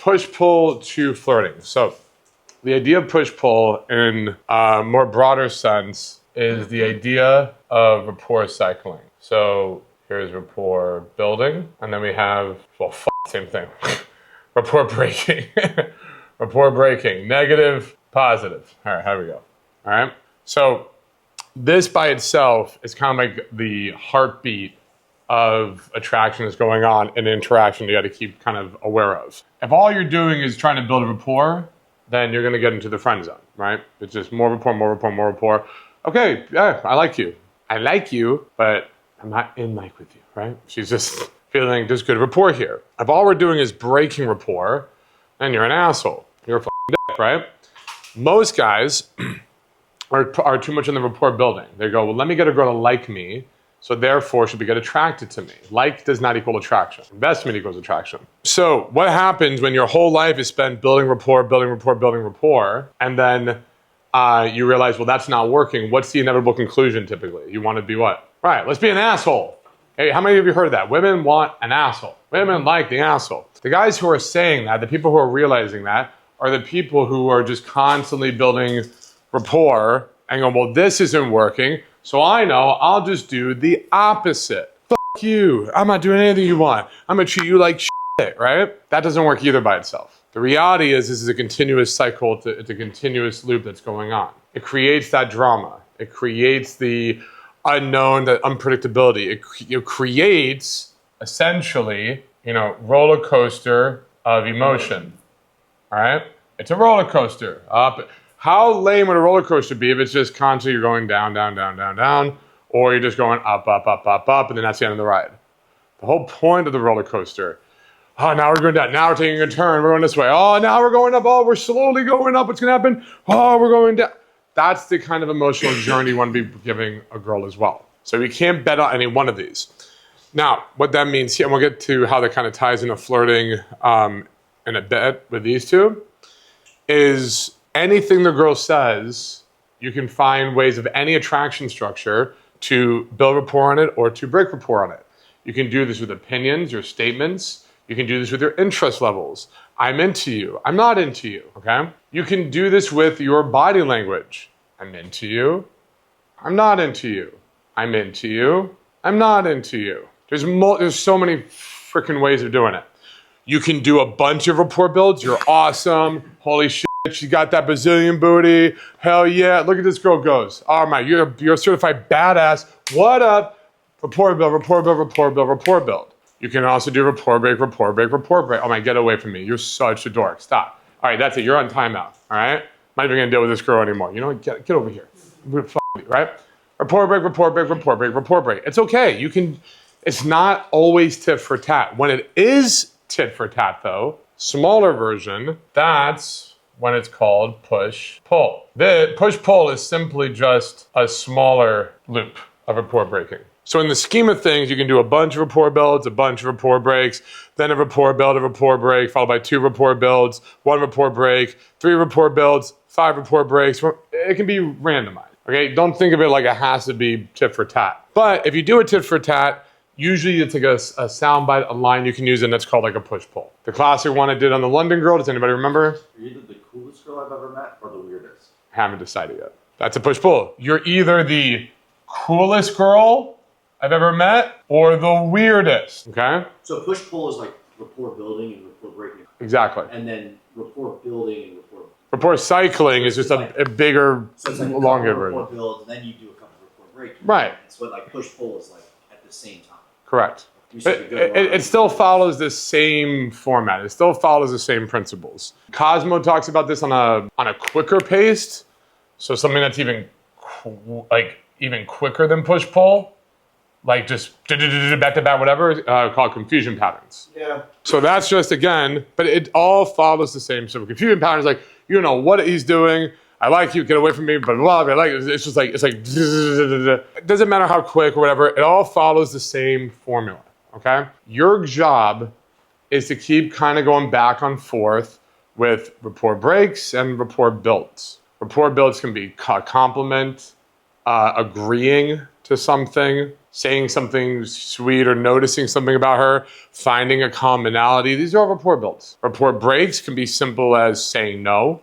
push-pull to flirting. So the idea of push-pull in a more broader sense is the idea of rapport cycling. So here's rapport building, and then we have, well, same thing. Rapport breaking. Rapport breaking. Negative, positive. All right, here we go. All right. So this by itself is kind of like the heartbeat of attraction that's going on in interaction you got to keep kind of aware of. If all you're doing is trying to build a rapport, then you're going to get into the friend zone, right? It's just more rapport, more rapport, more rapport. Okay, yeah, I like you. I like you, but I'm not in like with you, right? She's just feeling there's good rapport here. If all we're doing is breaking rapport, then you're an asshole. You're a fucking dick, right? Most guys are too much in the rapport building. They go, well, let me get a girl to like me, so therefore should we get attracted to me. Like does not equal attraction. Investment equals attraction. So what happens when your whole life is spent building rapport, building rapport, building rapport, and then you realize, well, that's not working. What's the inevitable conclusion typically? You want to be what? Right, let's be an asshole. Hey, how many of you heard that? Women want an asshole. Women like the asshole. The guys who are saying that, the people who are realizing that, are the people who are just constantly building rapport and go, well, this isn't working, so I know I'll just do the opposite. Fuck you. I'm not doing anything you want. I'm gonna treat you like shit, right? That doesn't work either by itself. The reality is this is a continuous cycle, it's a continuous loop that's going on. It creates that drama. It creates the unknown, the unpredictability. It creates, essentially, roller coaster of emotion, all right? It's a roller coaster. How lame would a roller coaster be if it's just constantly you're going down, down, down, down, down, or you're just going up, up, up, up, up, and then that's the end of the ride. The whole point of the roller coaster, now we're going down, now we're taking a turn, we're going this way, now we're going up, we're slowly going up, what's going to happen? We're going down. That's the kind of emotional journey you want to be giving a girl as well. So you can't bet on any one of these. Now, what that means here, and we'll get to how that kind of ties into flirting in a bit with these two, is anything the girl says, you can find ways of any attraction structure to build rapport on it or to break rapport on it. You can do this with opinions, your statements. You can do this with your interest levels. I'm into you. I'm not into you, okay? You can do this with your body language. I'm into you. I'm not into you. I'm into you. I'm not into you. There's so many freaking ways of doing it. You can do a bunch of rapport builds. You're awesome. Holy shit, she got that Brazilian booty. Hell yeah, look at this girl goes. Oh my, you're a certified badass. What up? Rapport build, rapport build, rapport build, rapport build. You can also do rapport break, rapport break, rapport break. Oh my, get away from me. You're such a dork. Stop. All right, that's it. You're on timeout. All right? I'm not even going to deal with this girl anymore. You know what? Get over here. Right? Rapport break, rapport break, rapport break, rapport break. It's okay. It's not always tit for tat. When it is tit for tat, though, smaller version, that's when it's called push-pull. The push-pull is simply just a smaller loop of rapport breaking. So in the scheme of things, you can do a bunch of rapport builds, a bunch of rapport breaks, then a rapport build, a rapport break, followed by 2 rapport builds, 1 rapport break, 3 rapport builds, 5 rapport breaks. It can be randomized, okay? Don't think of it like it has to be tit for tat. But if you do a tit for tat, usually it's like a soundbite, a line you can use, and that's called like a push-pull. The classic one I did on the London girl, does anybody remember? Are you either the coolest girl I've ever met or the weirdest? Haven't decided yet. That's a push-pull. You're either the coolest girl I've ever met or the weirdest, okay? So push-pull is like rapport building and rapport breaking. Exactly. And then rapport building and rapport... Rapport cycling is just a bigger, so it's like longer version. Rapport build, and then you do a couple of rapport breaks. Right. It's what like push-pull is like at the same time. Correct. It still follows the same format. It still follows the same principles. Cosmo talks about this on a quicker pace. So something that's even quicker than push-pull, like just back to back, whatever, called confusion patterns. Yeah. So that's just, again, but it all follows the same. So confusion patterns, like, you know what he's doing. I like you, get away from me, blah, blah, blah. It's like, it doesn't matter how quick or whatever. It all follows the same formula, okay? Your job is to keep kind of going back and forth with rapport breaks and rapport builds. Rapport builds can be a compliment, agreeing to something, saying something sweet or noticing something about her, finding a commonality. These are all rapport builds. Rapport breaks can be simple as saying no,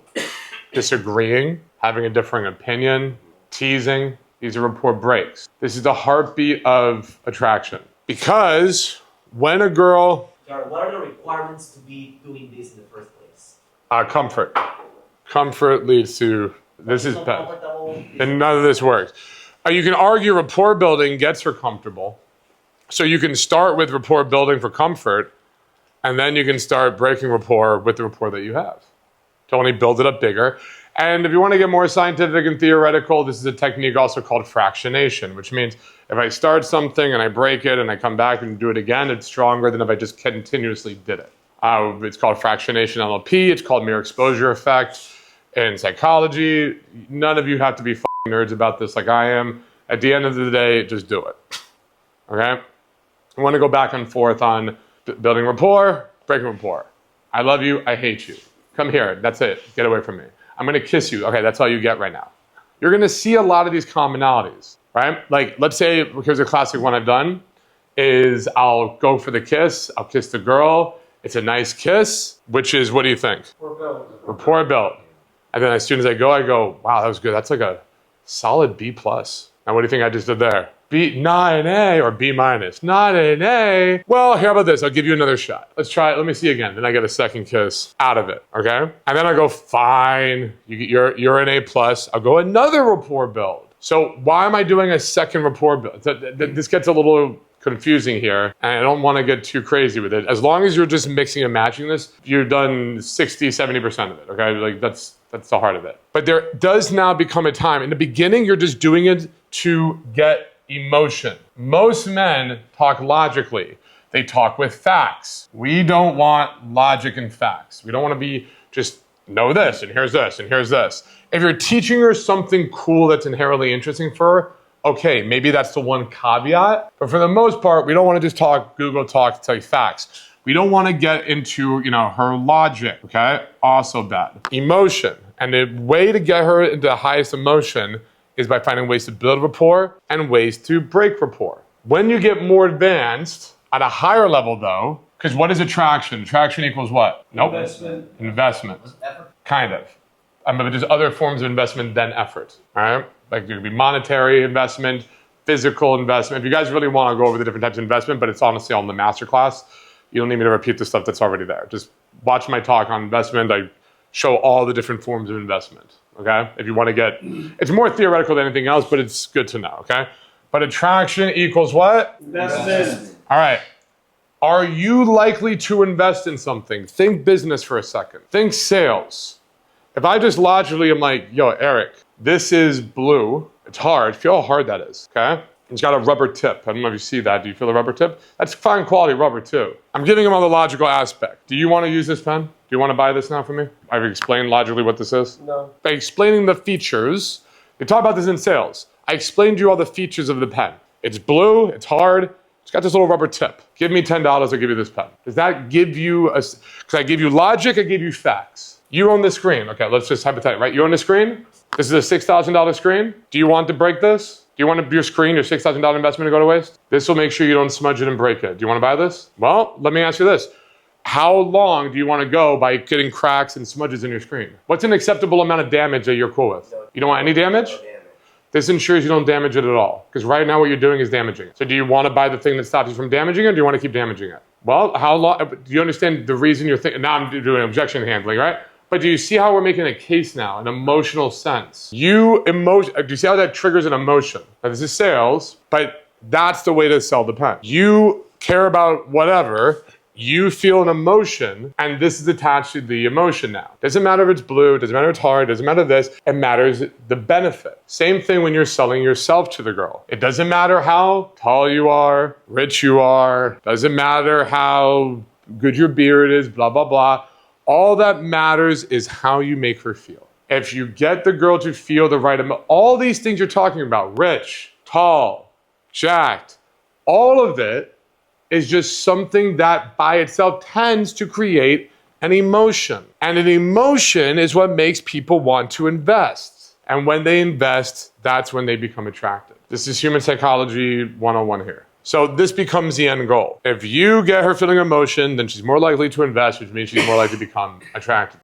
disagreeing, having a differing opinion, teasing. These are rapport breaks. This is the heartbeat of attraction. Because when a girl... What are the requirements to be doing this in the first place? Comfort. Comfort leads to... This is bad. And none of this works. You can argue rapport building gets her comfortable. So you can start with rapport building for comfort, and then you can start breaking rapport with the rapport that you have to only build it up bigger. And if you want to get more scientific and theoretical, this is a technique also called fractionation, which means if I start something and I break it and I come back and do it again, it's stronger than if I just continuously did it. It's called fractionation NLP. It's called mere exposure effect. In psychology, none of you have to be nerds about this like I am. At the end of the day, just do it. Okay? I want to go back and forth on building rapport, breaking rapport. I love you, I hate you. Come here, that's it. Get away from me. I'm going to kiss you. Okay, that's all you get right now. You're going to see a lot of these commonalities, right? Like, let's say, here's a classic one I've done, is I'll go for the kiss, I'll kiss the girl, it's a nice kiss, which is, what do you think? Rapport built. And then as soon as I go, wow, that was good. That's like a solid B+. Now, what do you think I just did there? B, not an A, or B-? Not an A. Well, how about this? I'll give you another shot. Let's try it. Let me see again. Then I get a second kiss out of it, okay? And then I go, fine. You're an A+. I'll go another rapport build. So why am I doing a second rapport build? This gets a little confusing here, and I don't want to get too crazy with it. As long as you're just mixing and matching this, you've done 60, 70% of it, okay? Like that's the heart of it. But there does now become a time. In the beginning, you're just doing it to get emotion. Most men talk logically. They talk with facts. We don't want logic and facts. We don't want to be just know this, and here's this, and here's this. If you're teaching her something cool that's inherently interesting for her, okay, maybe that's the one caveat. But for the most part, we don't want to just talk Google talk to tell you facts. We don't want to get into, her logic, okay? Also bad. Emotion. And the way to get her into the highest emotion is by finding ways to build rapport and ways to break rapport. When you get more advanced, at a higher level though, because what is attraction? Attraction equals what? Nope. Investment. Effort. Kind of. But there's other forms of investment than effort, all right? Like there could be monetary investment, physical investment. If you guys really want to go over the different types of investment, but it's honestly on the masterclass, you don't need me to repeat the stuff that's already there. Just watch my talk on investment. I show all the different forms of investment, okay? If you want to get, it's more theoretical than anything else, but it's good to know, okay? But attraction equals what? Investment. All right. Are you likely to invest in something? Think business for a second. Think sales. If I just logically am like, yo, Eric, this is blue. It's hard. Feel how hard that is, okay? It's got a rubber tip. I don't know if you see that. Do you feel the rubber tip? That's fine quality rubber too. I'm giving him all the logical aspect. Do you want to use this pen? Do you want to buy this now for me? I've explained logically what this is. No. By explaining the features, we talk about this in sales. I explained to you all the features of the pen. It's blue, it's hard, it's got this little rubber tip. Give me $10, I'll give you this pen. Does that give you because I give you logic, I give you facts. You own the screen. Okay, let's just hypothetical, right? You own the screen? This is a $6,000 screen. Do you want to break this? Do you want your screen, your $6,000 investment to go to waste? This will make sure you don't smudge it and break it. Do you want to buy this? Well, let me ask you this. How long do you want to go by getting cracks and smudges in your screen? What's an acceptable amount of damage that you're cool with? You don't want any damage? No damage. This ensures you don't damage it at all. Because right now what you're doing is damaging it. So do you want to buy the thing that stops you from damaging it, or do you want to keep damaging it? Well, how long, do you understand the reason you're thinking, now I'm doing objection handling, right? But do you see how we're making a case now, an emotional sense? Do you see how that triggers an emotion? Now this is sales, but that's the way to sell the pen. You care about whatever, you feel an emotion, and this is attached to the emotion now. Doesn't matter if it's blue, doesn't matter if it's hard, doesn't matter this, it matters the benefit. Same thing when you're selling yourself to the girl. It doesn't matter how tall you are, rich you are, doesn't matter how good your beard is, blah, blah, blah. All that matters is how you make her feel. If you get the girl to feel the right amount, all these things you're talking about, rich, tall, jacked, all of it is just something that by itself tends to create an emotion. And an emotion is what makes people want to invest. And when they invest, that's when they become attracted. This is human psychology 101 here. So this becomes the end goal. If you get her feeling emotion, then she's more likely to invest, which means she's more likely to become attracted.